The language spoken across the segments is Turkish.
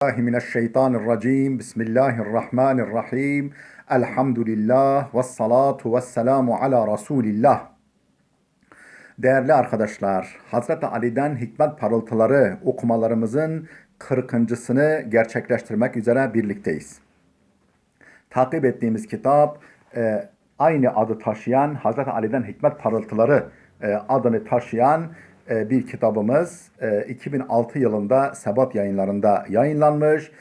Mineşşeytanirracim. Bismillahirrahmanirrahim. Elhamdülillah ve salatu ve selamu ala Resulillah. Değerli arkadaşlar, Hazreti Ali'den hikmet parıltıları okumalarımızın 40.sını gerçekleştirmek üzere birlikteyiz. Takip ettiğimiz kitap aynı adı taşıyan Hazreti Ali'den hikmet parıltıları adını taşıyan bir kitabımız 2006 yılında Sebat Yayınları'nda yayınlanmış,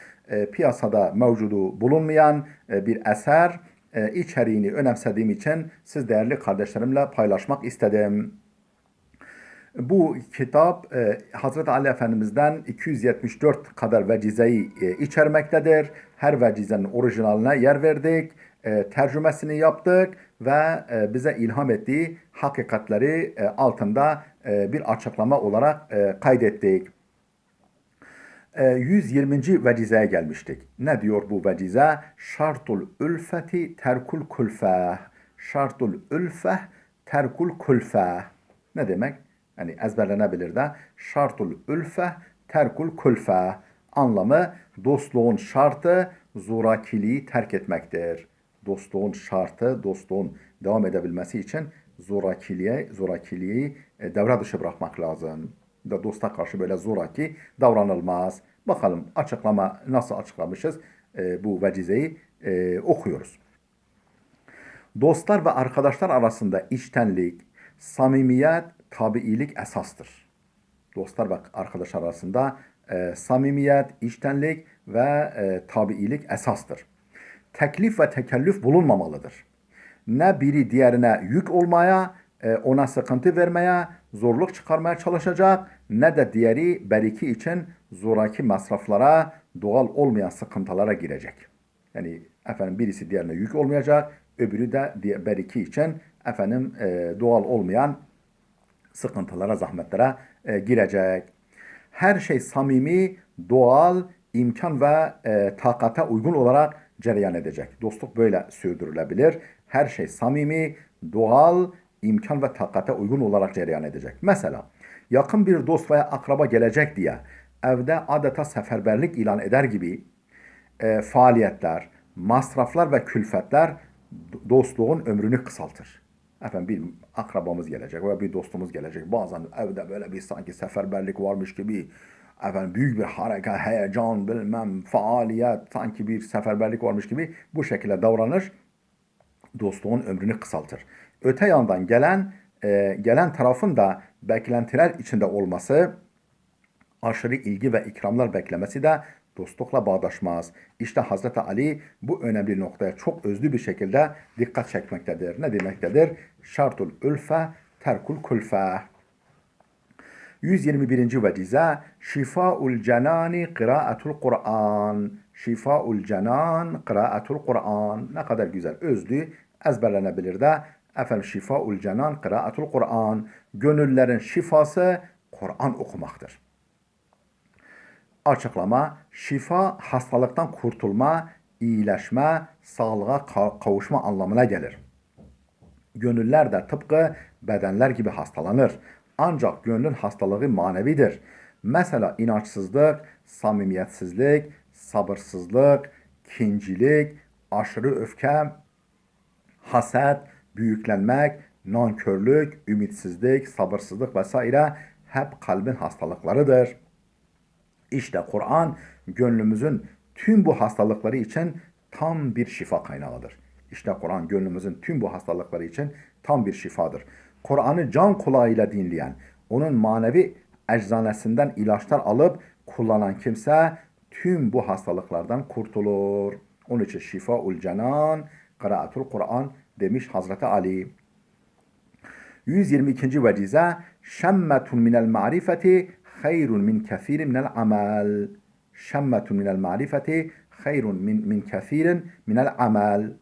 piyasada mevcudu bulunmayan bir eser. İçeriğini önemsediğim için siz değerli kardeşlerimle paylaşmak istedim. Bu kitap Hazreti Ali Efendimiz'den 274 kadar vecizeyi içermektedir. Her vecizenin orijinaline yer verdik, tercümesini yaptık ve bize ilham ettiği hakikatleri altında bir açıklama olarak kaydettik. 120. vecizeye gelmiştik. Ne diyor bu vecize? Şartul ülfeti terkul kulfeh. Şartul ülfeh terkul kulfeh. Ne demek? Yani ezberlenebilir de. Şartul ülfeh terkul kulfeh. Anlamı dostluğun şartı zorakiliği terk etmektir. Dostluğun şartı, dostluğun devam edebilmesi için zorakiliği devre dışı bırakmak lazım. Dosta karşı böyle zoraki davranılmaz. Bakalım açıklama nasıl açıklamışız bu vecizeyi okuyoruz. Dostlar ve arkadaşlar arasında içtenlik, samimiyet, tabiilik esastır. Dostlar ve arkadaşlar arasında samimiyet, içtenlik ve tabiilik esastır. Teklif ve tekellüf bulunmamalıdır. Ne biri diğerine yük olmaya, ona sıkıntı vermeye, zorluk çıkarmaya çalışacak, ne de diğeri beriki için zoraki masraflara, doğal olmayan sıkıntılara girecek. Yani birisi diğerine yük olmayacak, öbürü de beriki için doğal olmayan sıkıntılara, zahmetlere girecek. Her şey samimi, doğal, imkan ve takata uygun olarak cereyan edecek. Dostluk böyle sürdürülebilir. Her şey samimi, doğal, imkan ve takata uygun olarak cereyan edecek. Mesela yakın bir dost veya akraba gelecek diye evde adeta seferberlik ilan eder gibi faaliyetler, masraflar ve külfetler dostluğun ömrünü kısaltır. Bir akrabamız gelecek veya bir dostumuz gelecek. Bazen evde böyle bir sanki seferberlik varmış gibi büyük bir hareket, heyecan, bilmem, faaliyet, sanki bir seferberlik varmış gibi bu şekilde davranış dostluğun ömrünü kısaltır. Öte yandan gelen tarafın da beklentiler içinde olması, aşırı ilgi ve ikramlar beklemesi de dostlukla bağdaşmaz. İşte Hazreti Ali bu önemli noktaya çok özlü bir şekilde dikkat çekmektedir. Ne demektedir? Şartul ülfe terkul kulfe. 121. vecize Şifaul Cenani Kıraatul Kur'an. Şifaul Cenan Kıraatul Kur'an. Ne kadar güzel, özlü, ezberlenebilir de. Şifaul Cenan Kıraatul Kur'an. Gönüllerin şifası Kur'an okumaktır. Açıklama: şifa hastalıktan kurtulma, iyileşme, sağlığa kavuşma anlamına gelir. Gönüller de tıpkı bedenler gibi hastalanır. Ancak gönlün hastalığı manevidir. Mesela inançsızlık, samimiyetsizlik, sabırsızlık, kincilik, aşırı öfke, haset, büyüklenmek, nankörlük, ümitsizlik, sabırsızlık vesaire hep kalbin hastalıklarıdır. İşte Kur'an gönlümüzün tüm bu hastalıkları için tam bir şifa kaynağıdır. İşte Kur'an gönlümüzün tüm bu hastalıkları için tam bir şifadır. Kur'an'ı can kulağıyla dinleyen, onun manevi eczanesinden ilaçlar alıp kullanan kimse tüm bu hastalıklardan kurtulur. Onun için şifaul cenan, kıraatul Kur'an demiş Hazreti Ali. 122. vecize şemmetun minel ma'rifeti hayrun min kethirin minel amel. Şemmetun minel ma'rifeti hayrun min kethirin minel amel.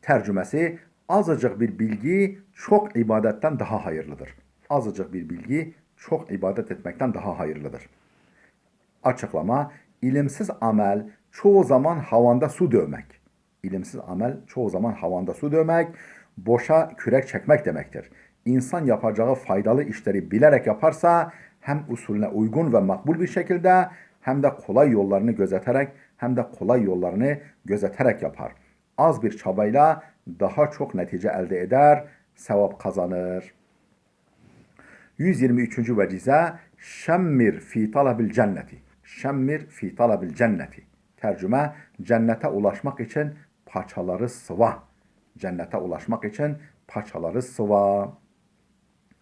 Tercümesi: azıcık bir bilgi çok ibadetten daha hayırlıdır. Azıcık bir bilgi çok ibadet etmekten daha hayırlıdır. Açıklama: ilimsiz amel çoğu zaman havanda su dövmek. İlimsiz amel çoğu zaman havanda su dövmek, boşa kürek çekmek demektir. İnsan yapacağı faydalı işleri bilerek yaparsa hem usulüne uygun ve makbul bir şekilde hem de kolay yollarını gözeterek yapar. Az bir çabayla daha çok netice elde eder, sevap kazanır. 123. vecize şemmir fi talabil cenneti. Şemmir fi talabil cenneti. Tercüme, cennete ulaşmak için paçaları sıva. Cennete ulaşmak için paçaları sıva.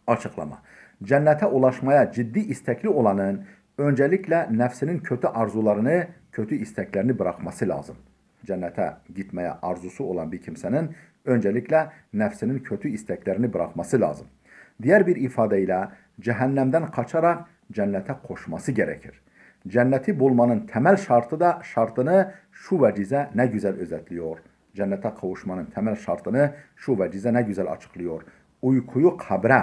Açıklama. Cennete ulaşmaya ciddi istekli olanın öncelikle nefsinin kötü arzularını, kötü isteklerini bırakması lazım. Cennete gitmeye arzusu olan bir kimsenin öncelikle nefsinin kötü isteklerini bırakması lazım. Diğer bir ifadeyle cehennemden kaçarak cennete koşması gerekir. Cenneti bulmanın temel şartını şu vecize ne güzel özetliyor. Cennete kavuşmanın temel şartını şu vecize ne güzel açıklıyor. Uykuyu kabre,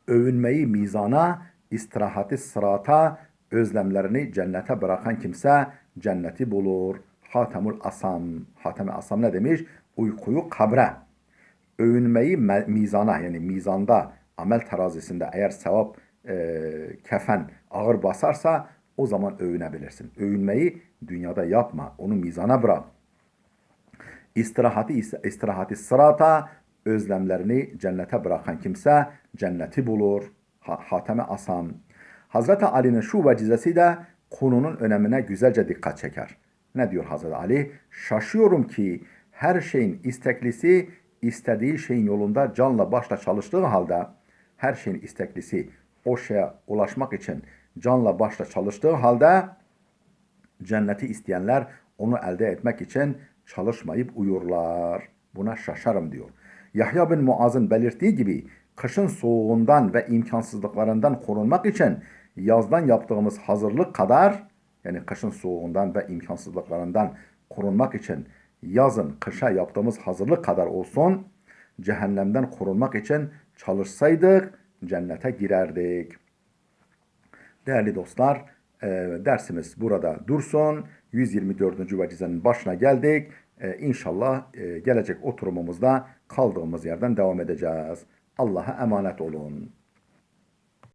övünmeyi mizana, istirahati sırata, özlemlerini cennete bırakan kimse cenneti bulur. Hatemul Asam. Hatem-i Asam ne demiş? Uykuyu kabre, övünmeyi mizana, yani mizanda, amel terazisinde eğer sevap kefen ağır basarsa o zaman övünebilirsin. Övünmeyi dünyada yapma. Onu mizana bırak. İstirahati sırata, özlemlerini cennete bırakan kimse cenneti bulur. Hatem-i Asam. Hazreti Ali'nin şu vecizesi de konunun önemine güzelce dikkat çeker. Ne diyor Hazreti Ali? Şaşıyorum ki her şeyin isteklisi istediği şeyin yolunda canla başla çalıştığı halde, her şeyin isteklisi o şeye ulaşmak için canla başla çalıştığı halde cenneti isteyenler onu elde etmek için çalışmayıp uyurlar. Buna şaşarım diyor. Yahya bin Muaz'ın belirttiği gibi kışın soğuğundan ve imkansızlıklarından korunmak için yazdan yaptığımız hazırlık kadar, yani kışın soğuğundan ve imkansızlıklarından korunmak için yazın kışa yaptığımız hazırlık kadar olsun, cehennemden korunmak için çalışsaydık cennete girerdik. Değerli dostlar, dersimiz burada dursun. 124. vecizenin başına geldik. İnşallah gelecek oturumumuzda kaldığımız yerden devam edeceğiz. Allah'a emanet olun.